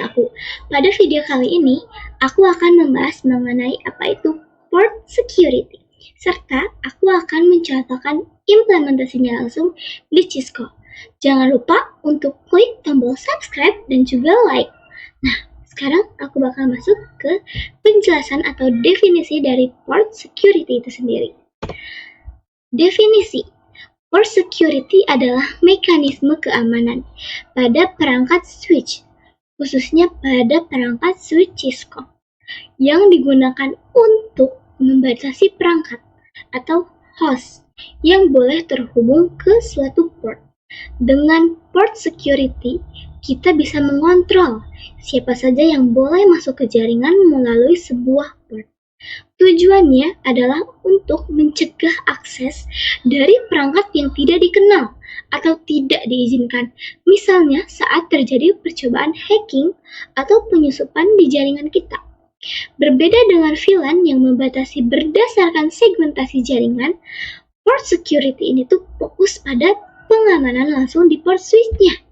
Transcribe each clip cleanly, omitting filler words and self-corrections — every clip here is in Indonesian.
aku. Pada video kali ini, aku akan membahas mengenai apa itu port security, serta aku akan mencontohkan implementasinya langsung di Cisco. Jangan lupa untuk klik tombol subscribe dan juga like. Nah, sekarang aku bakal masuk ke penjelasan atau definisi dari port security itu sendiri. Definisi. Port security adalah mekanisme keamanan pada perangkat switch, khususnya pada perangkat switch Cisco, yang digunakan untuk membatasi perangkat atau host yang boleh terhubung ke suatu port. Dengan port security, kita bisa mengontrol siapa saja yang boleh masuk ke jaringan melalui sebuah port. Tujuannya adalah untuk mencegah akses dari perangkat yang tidak dikenal atau tidak diizinkan, misalnya saat terjadi percobaan hacking atau penyusupan di jaringan kita. Berbeda dengan VLAN yang membatasi berdasarkan segmentasi jaringan, port security ini tuh fokus pada pengamanan langsung di port switch-nya.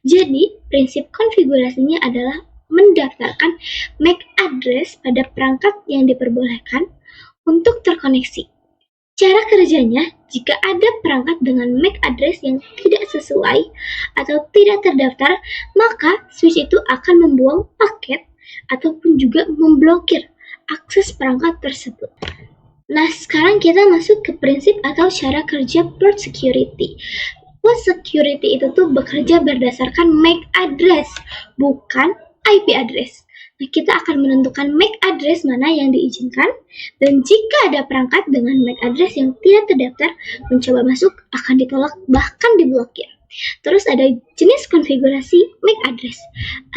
Jadi, prinsip konfigurasinya adalah mendaftarkan MAC address pada perangkat yang diperbolehkan untuk terkoneksi. Cara kerjanya, jika ada perangkat dengan MAC address yang tidak sesuai atau tidak terdaftar, maka switch itu akan membuang paket ataupun juga memblokir akses perangkat tersebut. Nah, sekarang kita masuk ke prinsip atau cara kerja port security. Port security itu tuh bekerja berdasarkan MAC address, bukan IP address. Nah, kita akan menentukan MAC address mana yang diizinkan, dan jika ada perangkat dengan MAC address yang tidak terdaftar mencoba masuk akan ditolak bahkan diblokir. Terus ada jenis konfigurasi MAC address.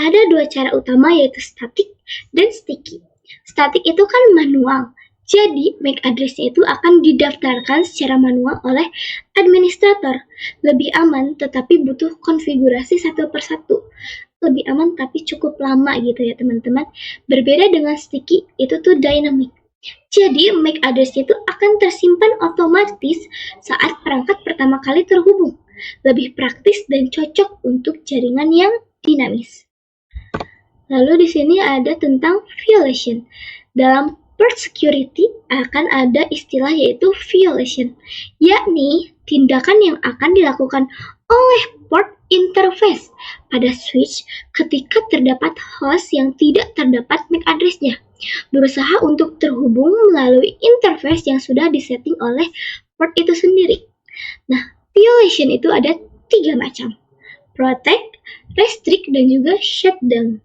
Ada dua cara utama, yaitu static dan sticky. Static itu kan manual. Jadi, MAC address-nya itu akan didaftarkan secara manual oleh administrator. Lebih aman, tetapi butuh konfigurasi satu persatu. Lebih aman tapi cukup lama gitu ya teman-teman. Berbeda dengan sticky, itu tuh dynamic. Jadi, MAC address-nya itu akan tersimpan otomatis saat perangkat pertama kali terhubung. Lebih praktis dan cocok untuk jaringan yang dinamis. Lalu di sini ada tentang violation. Dalam port security akan ada istilah yaitu violation, yakni tindakan yang akan dilakukan oleh port interface pada switch ketika terdapat host yang tidak terdapat MAC address-nya, berusaha untuk terhubung melalui interface yang sudah disetting oleh port itu sendiri. Nah, violation itu ada 3 macam: protect, restrict, dan juga shutdown.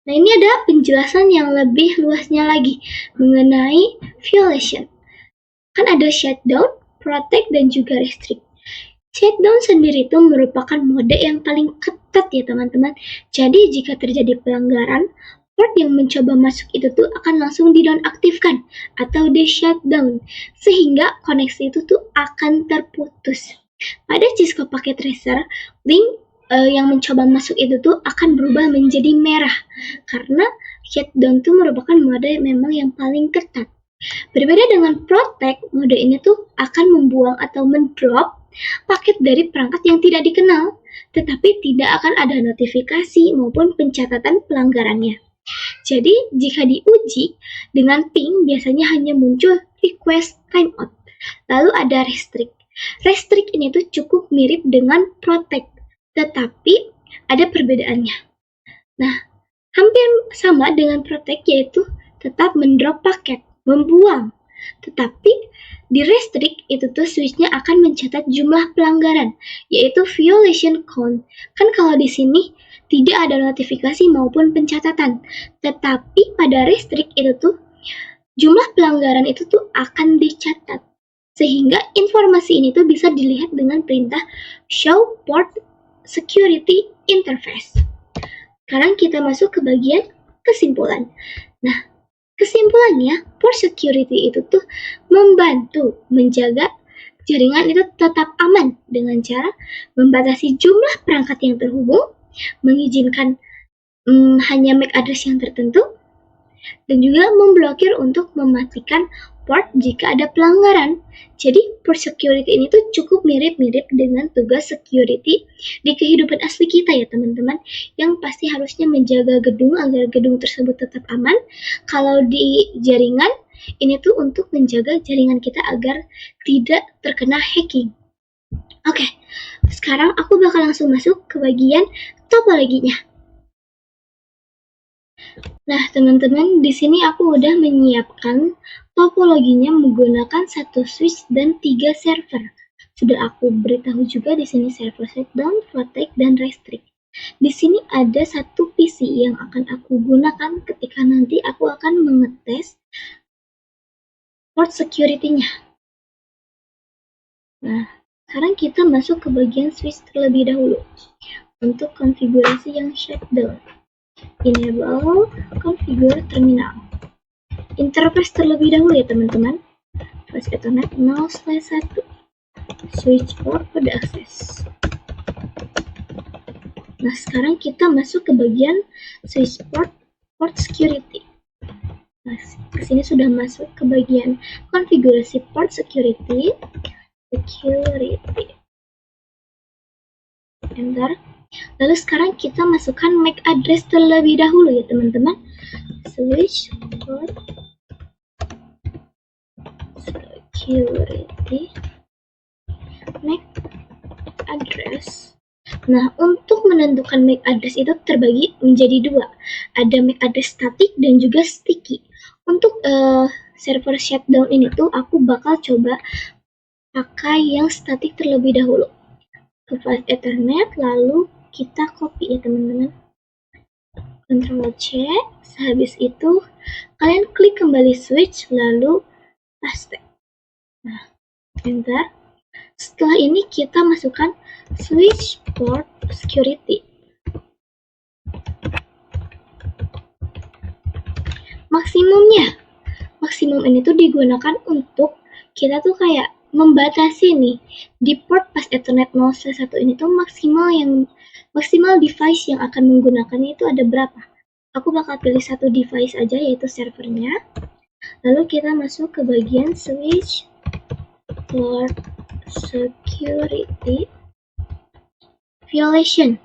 Nah, ini ada penjelasan yang lebih luasnya lagi mengenai violation. Kan ada shutdown, protect, dan juga restrict. Shutdown sendiri itu merupakan mode yang paling ketat ya teman-teman. Jadi jika terjadi pelanggaran, port yang mencoba masuk itu tuh akan langsung dinonaktifkan atau di shutdown, sehingga koneksi itu tuh akan terputus. Pada Cisco Packet Tracer, link yang mencoba masuk itu tuh akan berubah menjadi merah karena shutdown tuh merupakan mode memang yang paling ketat. Berbeda dengan protect, mode ini tuh akan membuang atau mendrop paket dari perangkat yang tidak dikenal, tetapi tidak akan ada notifikasi maupun pencatatan pelanggarannya. Jadi jika diuji dengan ping biasanya hanya muncul request timeout. Lalu ada restrict. Restrict ini tuh cukup mirip dengan protect, tetapi ada perbedaannya. Nah, hampir sama dengan protect, yaitu tetap mendrop paket, membuang. Tetapi di restrict itu tuh switch-nya akan mencatat jumlah pelanggaran, yaitu violation count. Kan kalau di sini tidak ada notifikasi maupun pencatatan, tetapi pada restrict itu tuh jumlah pelanggaran itu tuh akan dicatat. Sehingga informasi ini tuh bisa dilihat dengan perintah show port security interface. Sekarang kita masuk ke bagian kesimpulan. Nah, kesimpulannya, port security itu tuh membantu menjaga jaringan itu tetap aman dengan cara membatasi jumlah perangkat yang terhubung, mengizinkan hanya MAC address yang tertentu, dan juga memblokir untuk mematikan port jika ada pelanggaran. Jadi port security ini tuh cukup mirip-mirip dengan tugas security di kehidupan asli kita ya teman-teman, yang pasti harusnya menjaga gedung agar gedung tersebut tetap aman. Kalau di jaringan, ini tuh untuk menjaga jaringan kita agar tidak terkena hacking. Oke, sekarang aku bakal langsung masuk ke bagian topologinya. Nah, teman-teman, di sini aku udah menyiapkan topologinya menggunakan 1 switch dan 3 server. Sudah aku beritahu juga di sini server shutdown, protect, dan restrict. Di sini ada 1 PC yang akan aku gunakan ketika nanti aku akan mengetes port security-nya. Nah, sekarang kita masuk ke bagian switch terlebih dahulu untuk konfigurasi yang shutdown. Enable configure terminal. Interface terlebih dahulu ya teman-teman. Flash Ethernet 0/1. Switch port pada akses. Nah, sekarang kita masuk ke bagian switch port security. Nah, kesini sudah masuk ke bagian konfigurasi port security. Enter. Lalu sekarang kita masukkan MAC address terlebih dahulu ya teman-teman. Switch port security MAC address. Nah, untuk menentukan MAC address itu terbagi menjadi 2. Ada MAC address static dan juga sticky. Untuk server shutdown ini tuh aku bakal coba pakai yang static terlebih dahulu. Ke flash Ethernet, lalu kita copy ya teman-teman. Ctrl C, sehabis itu kalian klik kembali switch, lalu paste. Nah, enter. Setelah ini kita masukkan switch port security. Maksimum ini tuh digunakan untuk kita tuh kayak membatasi nih di port pas Ethernet 0/1 ini tuh maksimal device yang akan menggunakannya itu ada berapa. Aku bakal pilih 1 device aja, yaitu servernya. Lalu kita masuk ke bagian switch port security violation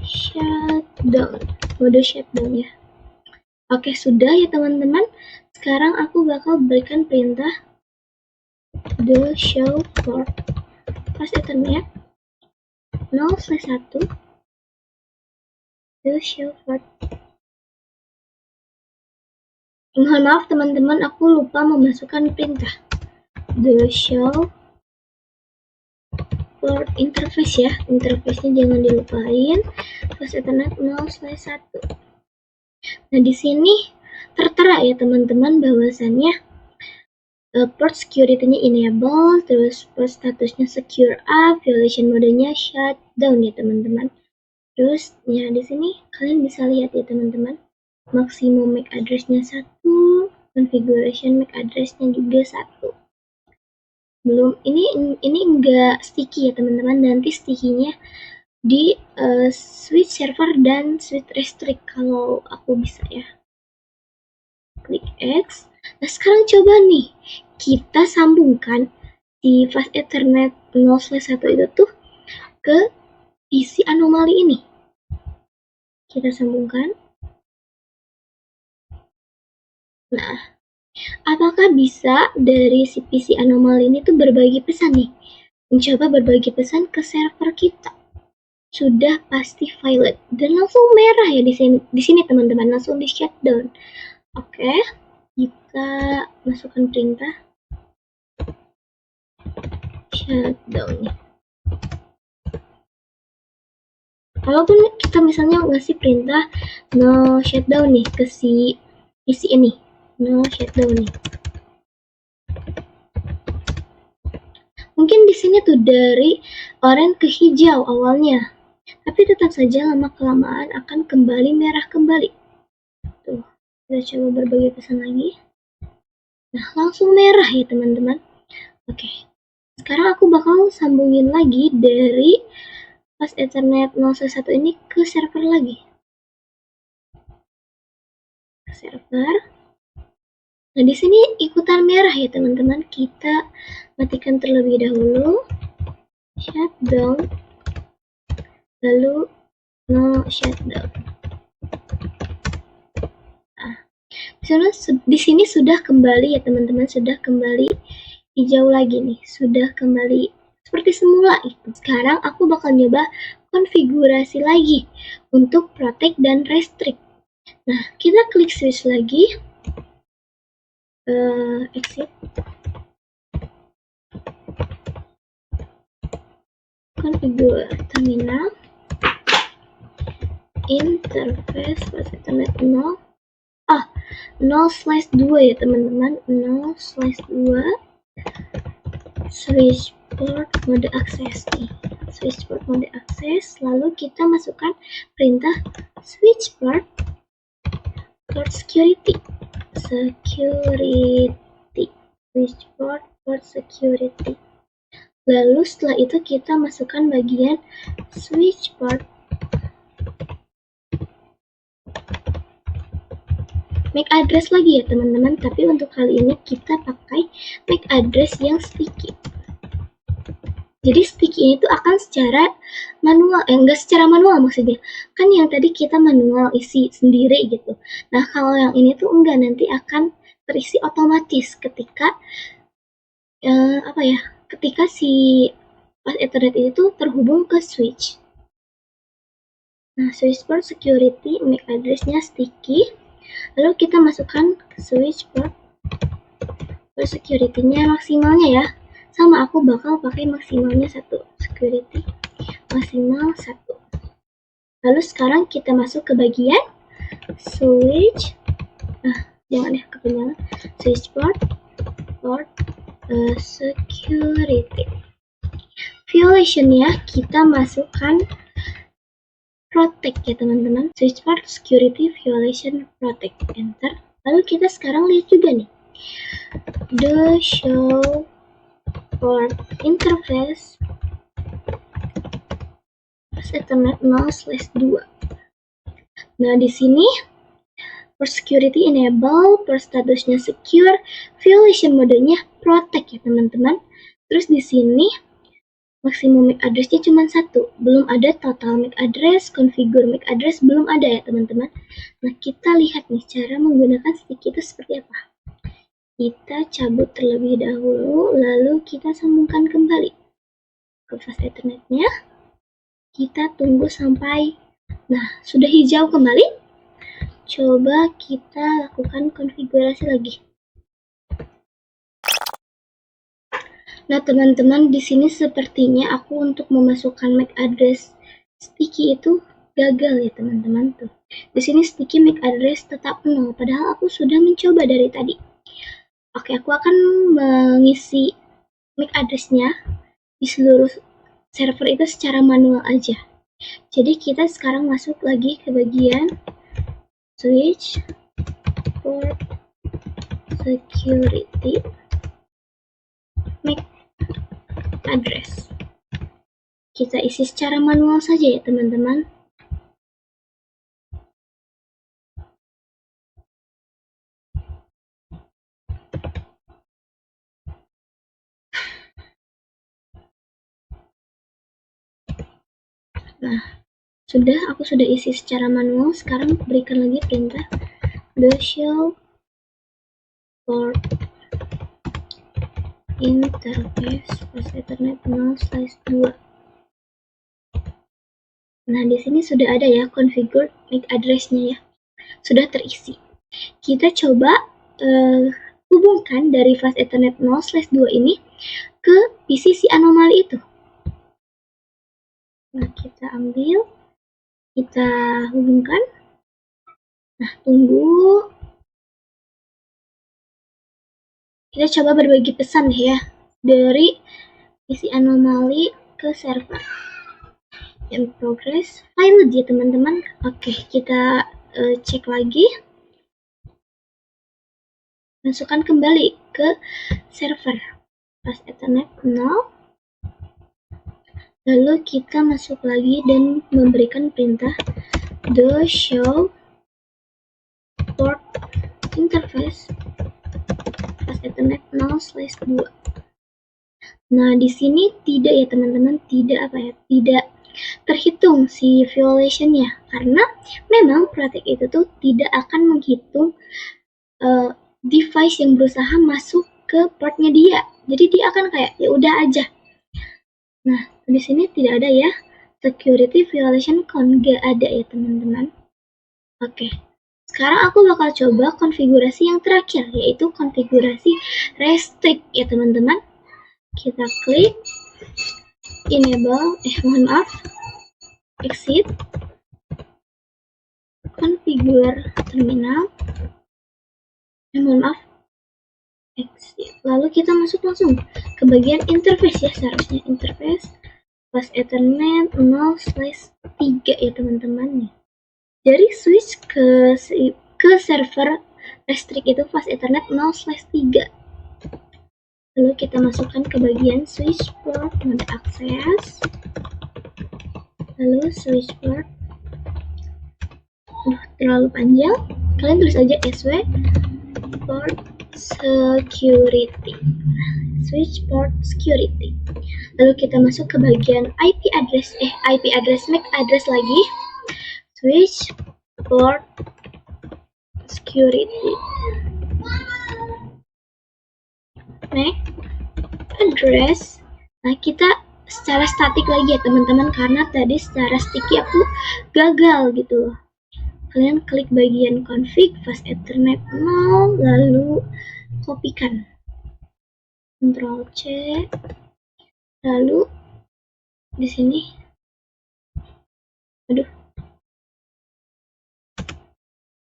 shutdown, mode shutdown ya. Oke, sudah ya teman-teman. Sekarang aku bakal berikan perintah the show port pas Ethernet 0/1 the show port. Mohon maaf teman-teman, aku lupa memasukkan perintah the show port interface ya. Interface-nya jangan dilupain. Pas Ethernet 0/1. Nah, di sini tertera ya teman-teman bahwasannya port security-nya enable, terus port statusnya secure up, violation modenya shutdown ya teman-teman. Terus ya di sini kalian bisa lihat ya teman-teman, maksimum MAC address-nya 1, configuration MAC address-nya juga 1. Belum, ini enggak sticky ya teman-teman, nanti sticky-nya di switch server dan switch restrict kalau aku bisa ya. Klik X. Nah, sekarang coba nih kita sambungkan di fast Ethernet 0/1 itu tuh ke PC anomali ini. Kita sambungkan. Nah, apakah bisa dari si PC anomali ini tuh berbagi pesan nih? Mencoba berbagi pesan ke server kita. Sudah pasti violet dan langsung merah ya di sini teman-teman, langsung di shutdown. Oke, kita masukkan perintah shutdown nih. Walaupun kita misalnya ngasih perintah no shutdown nih ke si PC ini, no shutdown nih. Mungkin di sini tuh dari oranye ke hijau awalnya, tapi tetap saja lama-kelamaan akan kembali merah kembali. Tuh, kita coba berbagi pesan lagi. Nah, langsung merah ya teman-teman. Oke, sekarang aku bakal sambungin lagi dari pas Ethernet 0/1 ini ke server lagi. server. Nah, di sini ikutan merah ya teman-teman. Kita matikan terlebih dahulu. Shutdown. Lalu no shutdown. Nah, di sini sudah kembali ya teman-teman, sudah kembali hijau lagi nih, sudah kembali seperti semula itu. Sekarang aku bakal nyoba konfigurasi lagi untuk protect dan restrict. Nah, kita klik switch lagi, exit, configure terminal, interface Ethernet 0, 0/2 ya teman-teman, 0/2 switch port mode akses nih, switch port mode akses. Lalu kita masukkan perintah switch port security, switch port security. Lalu setelah itu kita masukkan bagian switch port MAC address lagi ya teman-teman, tapi untuk kali ini kita pakai MAC address yang sticky. Jadi sticky itu akan secara manual, enggak secara manual maksudnya. Kan yang tadi kita manual isi sendiri gitu. Nah, kalau yang ini tuh enggak, nanti akan terisi otomatis ketika ketika si pas Ethernet itu terhubung ke switch. Nah, switch port security MAC address-nya sticky. Lalu kita masukkan switch port security-nya maksimalnya ya. Sama, aku bakal pakai maksimalnya 1, security maksimal 1. Lalu sekarang kita masuk ke bagian switch, jangan ya kepanjangan, switch port security. Violation-nya kita masukkan protect ya teman-teman, switch port security violation protect, enter. Lalu kita sekarang lihat juga nih, the show port interface Ethernet 0/2. Nah, di sini port security enable, port statusnya secure, violation modenya protect ya teman-teman. Terus di sini maksimum MAC address-nya cuma 1, belum ada total MAC address, configure MAC address belum ada ya teman-teman. Nah, kita lihat nih cara menggunakan sticky itu seperti apa. Kita cabut terlebih dahulu, lalu kita sambungkan kembali ke fast Ethernet-nya. Kita tunggu sampai, sudah hijau kembali. Coba kita lakukan konfigurasi lagi. Nah, teman-teman, di sini sepertinya aku untuk memasukkan MAC address sticky itu gagal ya teman-teman tuh. Di sini sticky MAC address tetap 0, padahal aku sudah mencoba dari tadi. Oke, aku akan mengisi MAC address-nya di seluruh server itu secara manual aja. Jadi kita sekarang masuk lagi ke bagian switch port security MAC address. Kita isi secara manual saja ya teman-teman. Nah, aku sudah isi secara manual. Sekarang berikan lagi perintah the show port interface Ethernet 0/2. Nah, di sini sudah ada ya configure MAC address-nya ya. Sudah terisi. Kita coba hubungkan dari fast Ethernet 0/2 ini ke PC si anomali itu. Nah, kita ambil, kita hubungkan. Nah, tunggu. Kita coba berbagi pesan ya dari PC anomali ke server. In progress, file ya teman-teman. Oke, kita cek lagi. Masukkan kembali ke server fast Ethernet 0. Lalu kita masuk lagi dan memberikan perintah the show port interface fast Ethernet 0/2. Nah, di sini tidak ya teman-teman, tidak terhitung si violationnya, karena memang Protect itu tuh tidak akan menghitung device yang berusaha masuk ke portnya dia. Jadi dia akan kayak ya udah aja. Nah, di sini tidak ada ya security violation count, gak ada ya teman-teman. Oke, sekarang aku bakal coba konfigurasi yang terakhir, yaitu konfigurasi restrict ya teman-teman. Kita klik enable, exit, configure terminal, exit. Lalu kita masuk langsung ke bagian interface ya, seharusnya interface fast Ethernet 0/3 ya teman-teman nih. Dari switch ke server restrict itu fast Ethernet 0/3. Lalu kita masukkan ke bagian switch port mode akses. Lalu switch port. Terlalu panjang. Kalian tulis aja SW port security. Switch port security. Lalu kita masuk ke bagian IP address MAC address lagi. Switch port security. MAC address. Nah, kita secara statik lagi ya teman-teman, karena tadi secara sticky aku gagal gitu loh. Kalian klik bagian config fast Ethernet 0, lalu kopikan, Ctrl C, lalu di sini,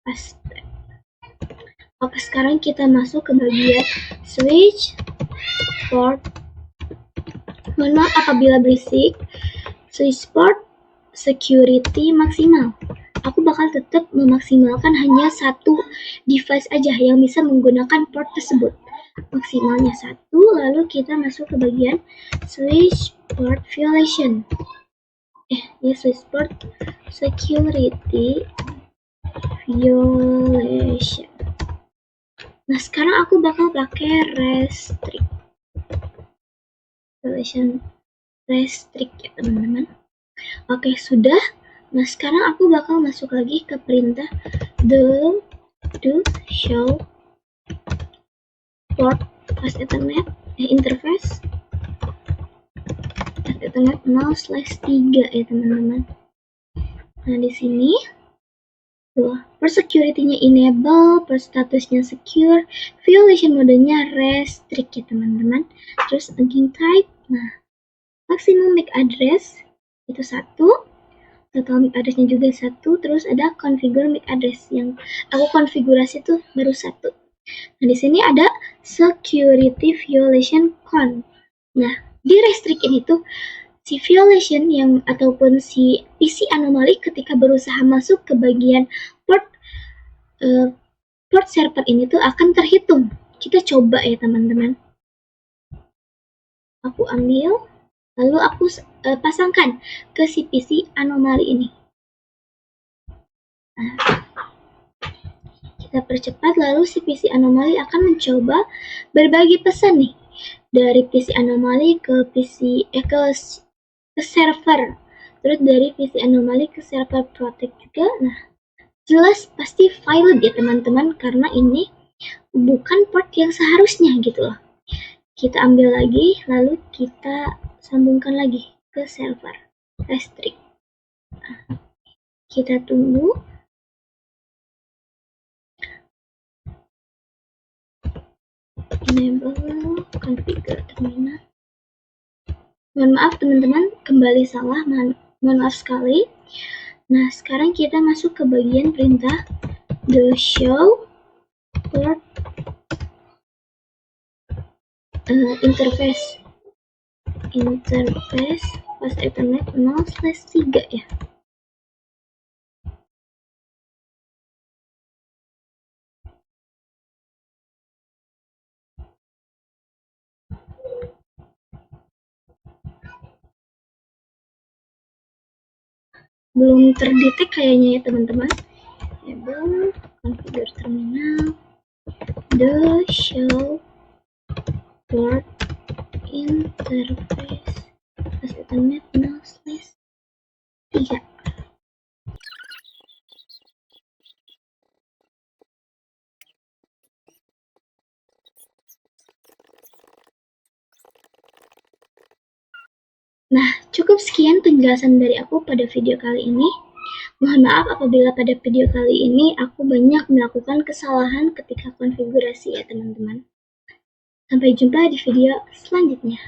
paste. Oke, sekarang kita masuk ke bagian switch port. Mohon maaf apabila berisik. Switch port security maksimal. Aku bakal tetap memaksimalkan hanya satu device aja yang bisa menggunakan port tersebut. Maksimalnya 1, lalu kita masuk ke bagian switch port violation. Switch port security violation. Nah, sekarang aku bakal pakai restrict. Violation restrict ya teman-teman. Oke, sudah. Nah, sekarang aku bakal masuk lagi ke perintah do show port fast Ethernet interface fast Ethernet 0/3 ya teman-teman. Nah, di sini per security-nya enable, per statusnya secure, violation modenya restrict ya teman-teman. Terus again type. Nah, maximum MAC address itu 1, total MAC address-nya juga 1, terus ada configure MAC address yang aku konfigurasi tuh baru 1. Nah, di sini ada security violation count. Nah, di restrict ini tuh si violation yang ataupun si PC anomali ketika berusaha masuk ke bagian port server ini tuh akan terhitung. Kita coba ya teman-teman. Aku ambil, lalu aku pasangkan ke si PC anomali ini. Nah, kita percepat, lalu si PC anomali akan mencoba berbagi pesan nih dari PC anomali ke server, terus dari PC anomali ke server Protect juga. Nah, jelas pasti valid ya teman-teman, karena ini bukan port yang seharusnya gitu loh. Kita ambil lagi, lalu kita sambungkan lagi ke server restrict. Nah, kita tunggu. Enable configure terminal. Mohon maaf teman-teman, kembali salah, mohon maaf sekali. Nah, sekarang kita masuk ke bagian perintah the show port interface fast Ethernet 0/3 ya. Belum terdetek kayaknya ya teman-teman. Enable configure terminal. the show port interface estimate 0/3. Nah, cukup sekian penjelasan dari aku pada video kali ini. Mohon maaf apabila pada video kali ini aku banyak melakukan kesalahan ketika konfigurasi ya teman-teman. Sampai jumpa di video selanjutnya.